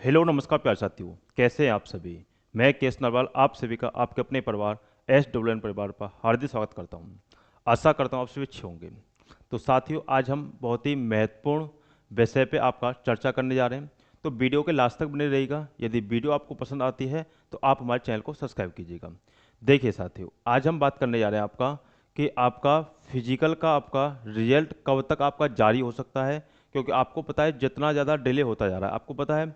Hello नमस्कार प्यारे साथियों, कैसे हैं आप सभी। मैं केएस नरवाल आप सभी का आपके अपने परिवार SWN परिवार पर हार्दिक स्वागत करता हूं। आशा करता हूं आप सभी अच्छे होंगे। तो साथियों, आज हम बहुत ही महत्वपूर्ण विषय पे आपका चर्चा करने जा रहे हैं। तो वीडियो के लास्ट तक बने रहिएगा। यदि वीडियो आपको पसंद आती है तो आप हमारे चैनल को सब्सक्राइब कीजिएगा। देखिए साथियों, आज हम बात करने जा रहे हैं आपका कि आपका फिजिकल का आपका रिजल्ट कब तक आपका जारी हो सकता है। क्योंकि आपको पता है जितना ज़्यादा डिले होता जा रहा है, आपको पता है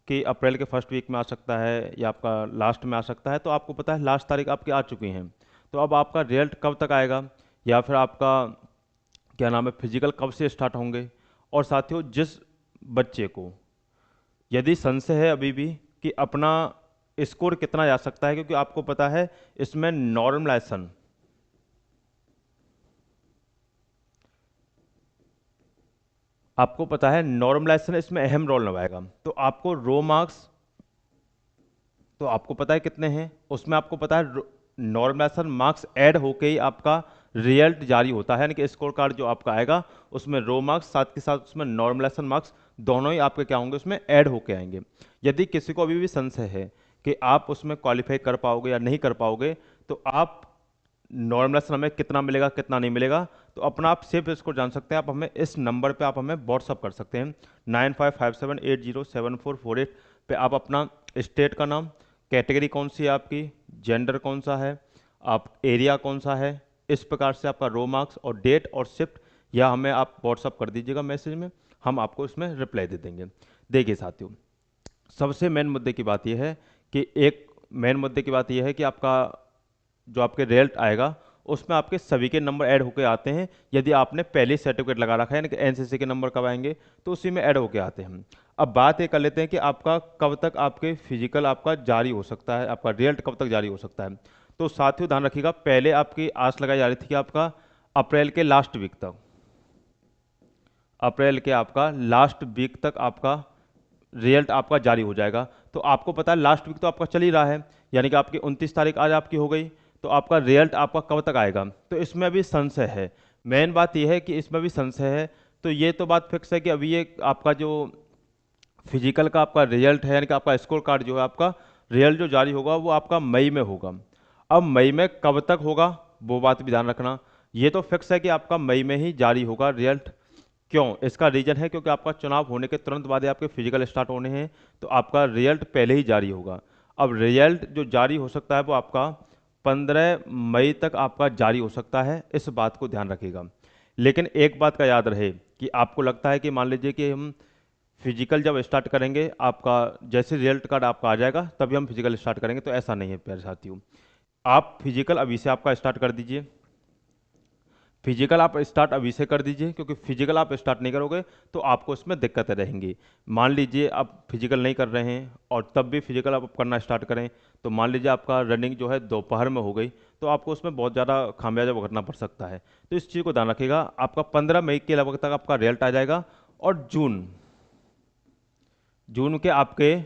कि अप्रैल के फर्स्ट वीक में आ सकता है या आपका लास्ट में आ सकता है। तो आपको पता है लास्ट तारीख आपकी आ चुकी हैं। तो अब आपका रिजल्ट कब तक आएगा या फिर आपका क्या नाम है फिजिकल कब से स्टार्ट होंगे। और साथियों, जिस बच्चे को यदि संशय है अभी भी कि अपना स्कोर कितना जा सकता है, क्योंकि आपको पता है इसमें नॉर्मलाइजेशन नॉर्मलाइजेशन इसमें अहम रोल निभाएगा। तो आपको रो मार्क्स तो आपको पता है कितने हैं, उसमें आपको पता है नॉर्मलाइजेशन मार्क्स ऐड होके ही आपका रिजल्ट जारी होता है। यानी कि स्कोर कार्ड जो आपका आएगा उसमें रो मार्क्स साथ के साथ उसमें नॉर्मलाइजेशन मार्क्स दोनों ही आपके क्या होंगे, उसमें ऐड होके आएंगे। यदि किसी को अभी भी संशय है कि आप उसमें क्वालिफाई कर पाओगे या नहीं कर पाओगे, तो आप नॉर्मलाइजेशन हमें कितना मिलेगा कितना नहीं मिलेगा, तो अपना आप सिर्फ इसको जान सकते हैं। आप हमें इस नंबर पे आप हमें व्हाट्सअप कर सकते हैं 9557807448 पे। आप अपना स्टेट का नाम, कैटेगरी कौन सी है आपकी, जेंडर कौन सा है, आप एरिया कौन सा है, इस प्रकार से आपका रो मार्क्स और डेट और शिफ्ट या हमें आप व्हाट्सअप कर दीजिएगा मैसेज में, हम आपको इसमें रिप्लाई दे देंगे। देखिए साथियों, सबसे मेन मुद्दे की बात यह है कि आपका जो आपके रिजल्ट आएगा उसमें आपके सभी के नंबर ऐड होके आते हैं। यदि आपने पहले सर्टिफिकेट लगा रखा है, यानी कि एनसीसी के नंबर कब आएंगे तो उसी में ऐड होके आते हैं। अब बात ये कर लेते हैं कि आपका कब तक आपके फिजिकल आपका जारी हो सकता है, आपका रिजल्ट कब तक जारी हो सकता है। तो साथियों ध्यान रखिएगा, पहले आपकी आस लगाई जा रही थी कि आपका अप्रैल के लास्ट वीक तक, आपका रिजल्ट आपका जारी हो जाएगा। तो आपको पता है लास्ट वीक तो आपका चल ही रहा है, यानी कि आपकी 29 तारीख आज आपकी हो गई। तो आपका रिजल्ट आपका कब तक आएगा, तो इसमें अभी संशय है। मेन बात यह है कि इसमें भी संशय है। तो ये तो बात फिक्स है कि अभी ये आपका जो फिजिकल का आपका रिजल्ट है, यानी कि आपका स्कोर कार्ड जो है, आपका रिजल्ट जो जारी होगा वो आपका मई में होगा। अब मई में कब तक होगा वो बात भी ध्यान रखना। ये तो फिक्स है कि आपका मई में ही जारी होगा रिजल्ट। क्यों, इसका रीजन है क्योंकि आपका चुनाव होने के तुरंत बाद ही आपके फिजिकल स्टार्ट होने हैं। तो आपका रिजल्ट पहले ही जारी होगा। अब रिजल्ट जो जारी हो सकता है वो आपका 15 मई तक आपका जारी हो सकता है, इस बात को ध्यान रखिएगा। लेकिन एक बात का याद रहे कि आपको लगता है कि मान लीजिए कि हम फिजिकल जब स्टार्ट करेंगे, आपका जैसे रिजल्ट कार्ड आपका आ जाएगा तभी हम फिजिकल स्टार्ट करेंगे, तो ऐसा नहीं है प्यारे साथियों। आप फिजिकल अभी से आपका स्टार्ट कर दीजिए। फिजिकल आप स्टार्ट अभी से कर दीजिए, क्योंकि फिजिकल आप स्टार्ट नहीं करोगे तो आपको इसमें दिक्कतें रहेंगी। मान लीजिए आप फिजिकल नहीं कर रहे हैं और तब भी फिजिकल आप करना स्टार्ट करें, तो मान लीजिए आपका रनिंग जो है दोपहर में हो गई, तो आपको उसमें बहुत ज़्यादा खामियाजा भुगतना पड़ सकता है। तो इस चीज़ को ध्यान रखिएगा। आपका 15 मई के लगभग तक आपका रिजल्ट आ जाएगा। और जून जून के आपके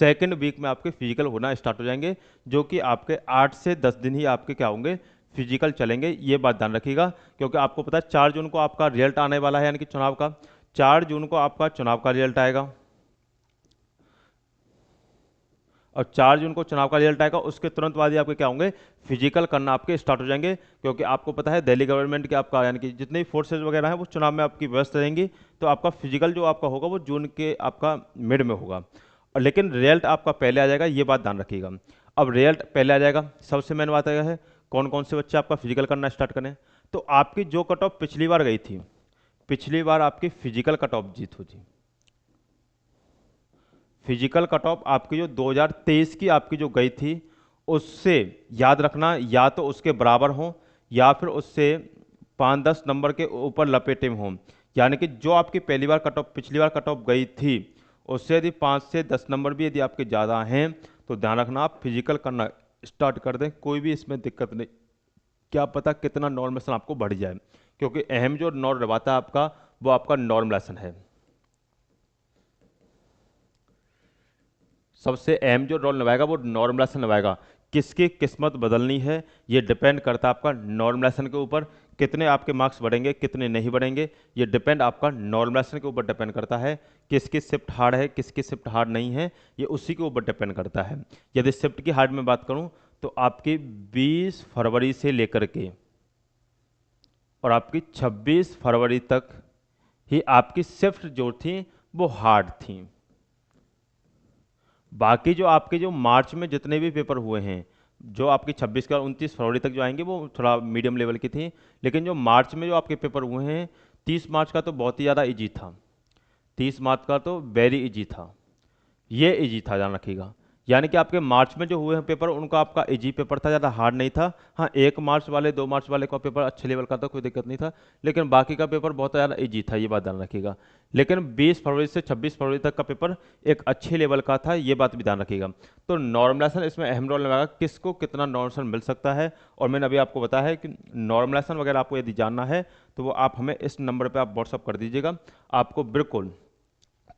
सेकेंड वीक में आपके फिजिकल होना स्टार्ट हो जाएंगे, जो कि आपके 8 से 10 दिन ही आपके क्या होंगे, फिजिकल चलेंगे। ये बात ध्यान रखिएगा, क्योंकि आपको पता है 4 जून को आपका रिजल्ट आने वाला है, यानी कि चुनाव का। 4 जून को आपका चुनाव का रिजल्ट आएगा और 4 जून को चुनाव का रिजल्ट आएगा। उसके तुरंत बाद ही आपके क्या होंगे, फिजिकल करना आपके स्टार्ट हो जाएंगे। क्योंकि आपको पता है दिल्ली गवर्नमेंट के आपका यानी कि जितनी फोर्सेज वगैरह हैं वो चुनाव में आपकी व्यस्त रहेंगी। तो आपका फिजिकल जो आपका होगा वो जून के आपका मिड में होगा। और लेकिन रिजल्ट आपका पहले आ जाएगा, ये बात ध्यान रखिएगा। अब रिजल्ट पहले आ जाएगा, सबसे मेन बात यह है कौन कौन से बच्चे आपका फिजिकल करना स्टार्ट करें। तो आपकी जो कट ऑफ पिछली बार गई थी, पिछली बार आपकी फिजिकल कट ऑफ जीत हुई, फिजिकल कट ऑफ आपकी जो 2023 की आपकी जो गई थी, उससे याद रखना या तो उसके बराबर हो या फिर उससे 5-10 नंबर के ऊपर लपेटे में हों। यानी कि जो आपकी पहली बार कट ऑफ पिछली बार कट ऑफ गई थी, उससे यदि 5 से 10 नंबर भी यदि आपके ज़्यादा हैं, तो ध्यान रखना आप फिजिकल करना स्टार्ट कर दें, कोई भी इसमें दिक्कत नहीं। क्या पता कितना नॉर्मलेशन आपको बढ़ जाए, क्योंकि अहम जो नॉर्म रहता है आपका, वो आपका नॉर्मलेशन है। सबसे अहम जो रोल निभाएगा वो नॉर्मलाइजेशन निभाएगा। किसकी किस्मत बदलनी है ये डिपेंड करता है आपका नॉर्मलाइजेशन के ऊपर। कितने आपके मार्क्स बढ़ेंगे कितने नहीं बढ़ेंगे, ये डिपेंड आपका नॉर्मलाइजेशन के ऊपर डिपेंड करता है। किसकी शिफ्ट हार्ड है किसकी शिफ्ट हार्ड नहीं है, ये उसी के ऊपर डिपेंड करता है। यदि शिफ्ट की हार्ड में बात करूं तो आपकी 20 फरवरी से लेकर के और आपकी 26 फरवरी तक ही आपकी शिफ्ट जो थी वो हार्ड थी। बाकी जो आपके जो मार्च में जितने भी पेपर हुए हैं, जो आपकी 26 का 29 फरवरी तक जो आएंगे वो थोड़ा मीडियम लेवल की थी, लेकिन जो मार्च में जो आपके पेपर हुए हैं 30 मार्च का तो बहुत ही ज़्यादा इजी था, 30 मार्च का तो वेरी इजी था, ये इजी था, ध्यान रखिएगा। यानी कि आपके मार्च में जो हुए हैं पेपर उनका आपका इजी पेपर था, ज़्यादा हार्ड नहीं था। हाँ 1 मार्च वाले 2 मार्च वाले का पेपर अच्छे लेवल का था, कोई दिक्कत नहीं था, लेकिन बाकी का पेपर बहुत ज़्यादा इजी था, ये बात ध्यान रखिएगा। लेकिन 20 फरवरी से 26 फरवरी तक का पेपर एक अच्छे लेवल का था, ये बात भी ध्यान रखिएगा। तो नॉर्मलाइजेशन इसमें अहम रोल निभाएगा, किसको कितना नॉर्मलाइजेशन मिल सकता है। और मैंने अभी आपको बताया है कि नॉर्मलाइजेशन वगैरह आपको यदि जानना है तो वो आप हमें इस नंबर पर आप व्हाट्सअप कर दीजिएगा। आपको बिल्कुल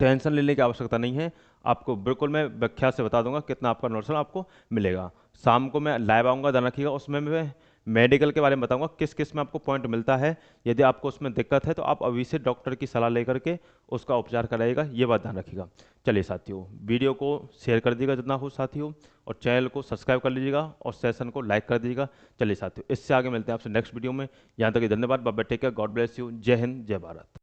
टेंशन लेने की आवश्यकता नहीं है, आपको बिल्कुल मैं व्याख्या से बता दूंगा कितना आपका नोटिस आपको मिलेगा। शाम को मैं लाइव आऊँगा, ध्यान रखिएगा, उसमें मैं मेडिकल के बारे में बताऊंगा किस किस में आपको पॉइंट मिलता है। यदि आपको उसमें दिक्कत है तो आप अभी से डॉक्टर की सलाह लेकर के उसका उपचार कराइएगा, ये बात ध्यान रखिएगा। चलिए साथियों, वीडियो को शेयर कर दीजिएगा जितना हो साथियों, और चैनल को सब्सक्राइब कर लीजिएगा और सेशन को लाइक कर दीजिएगा। चलिए साथियों, इससे आगे मिलते हैं आपसे नेक्स्ट वीडियो में। यहाँ तक धन्यवाद, bye bye, take care, God bless you, जय हिंद जय भारत।